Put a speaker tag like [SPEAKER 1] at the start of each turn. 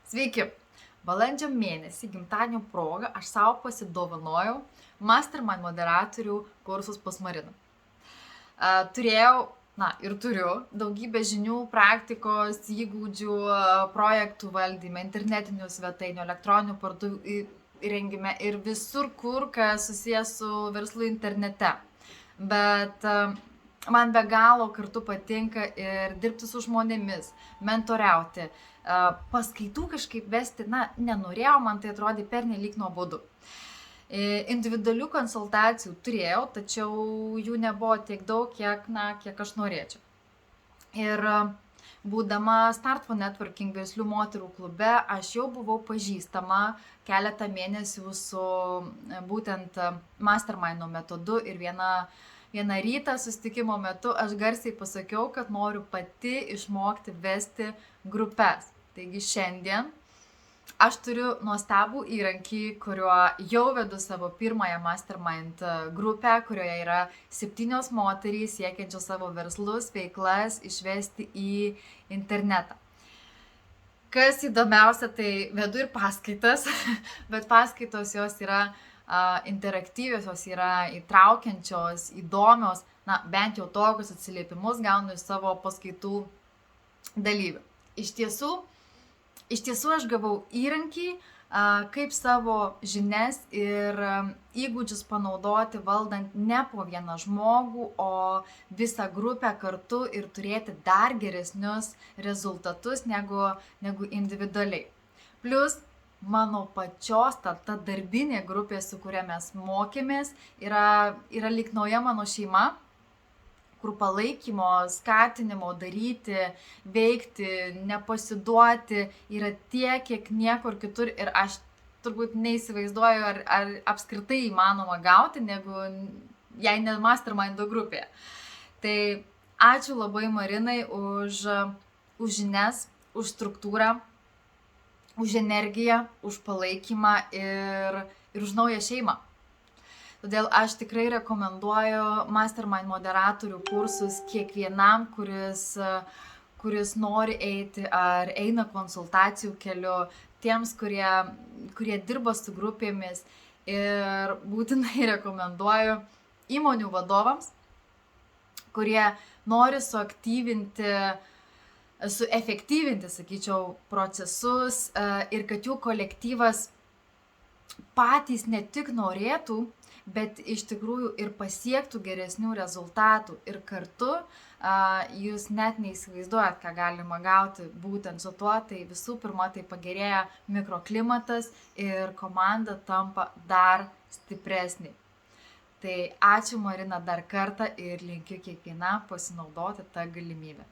[SPEAKER 1] Sveiki! Balandžio mėnesį gimtadienio proga aš savo pasidovanojau Mastermind moderatorių kursus pas Mariną. Turėjau, ir turiu daugybę žinių, praktikos, įgūdžių, projektų valdyme, internetinių svetainių, elektroninių parduotuvų įrengime ir visur, kur kas susijęs su verslu internete. Bet man be galo kartu patinka ir dirbti su žmonėmis, mentoriauti. Paskaitų kažkaip vesti, nenorėjau, man tai atrodė pernelyg nuobodu. Individualių konsultacijų turėjau, tačiau jų nebuvo tiek daug, kiek aš norėčiau. Ir būdama Start for Networking verslių moterų klube, aš jau buvau pažįstama keletą mėnesių su būtent Mastermind metodu ir vieną rytą susitikimo metu aš garsiai pasakiau, kad noriu pati išmokti vesti grupes. Taigi šiandien aš turiu nuostabų įrankį, kuriuo jau vedu savo pirmąją Mastermind grupę, kurioje yra 7 moterys siekiančios savo verslus, veiklas išvesti į internetą. Kas įdomiausia, tai vedu ir paskaitas, bet paskaitos jos yra interaktyvios, jos yra įtraukiančios, įdomios, bent jau tokius atsiliepimus gaunu iš savo paskaitų dalyvių. Iš tiesų aš gavau įrankį, kaip savo žinias ir įgūdžius panaudoti valdant ne po vieną žmogų, o visą grupę kartu ir turėti dar geresnius rezultatus negu individualiai. Plus mano pačios ta darbinė grupė, su kuria mes mokėmės, yra lyg nauja mano šeima, kur palaikymo, skatinimo daryti, veikti, nepasiduoti yra tiek, kiek niekur kitur ir aš turbūt neįsivaizduoju, ar apskritai įmanoma gauti, negu jei ne Mastermind grupėje. Tai ačiū labai Marinai už žinias, už struktūrą, už energiją, už palaikymą ir už naują šeimą. Todėl aš tikrai rekomenduoju Mastermind moderatorių kursus kiekvienam, kuris nori eiti ar eina konsultacijų keliu, tiems, kurie dirba su grupėmis, ir būtinai rekomenduoju įmonių vadovams, kurie nori suefektyvinti, sakyčiau, procesus ir kad jų kolektyvas patys ne tik norėtų, bet iš tikrųjų ir pasiektų geresnių rezultatų. Ir kartu jūs net neįsivaizduojat, ką galima gauti būtent su tuo. Tai visų pirma, tai pagerėja mikroklimatas ir komanda tampa dar stipresnė. Tai ačiū Marina dar kartą ir linkiu kiekvienam pasinaudoti tą galimybę.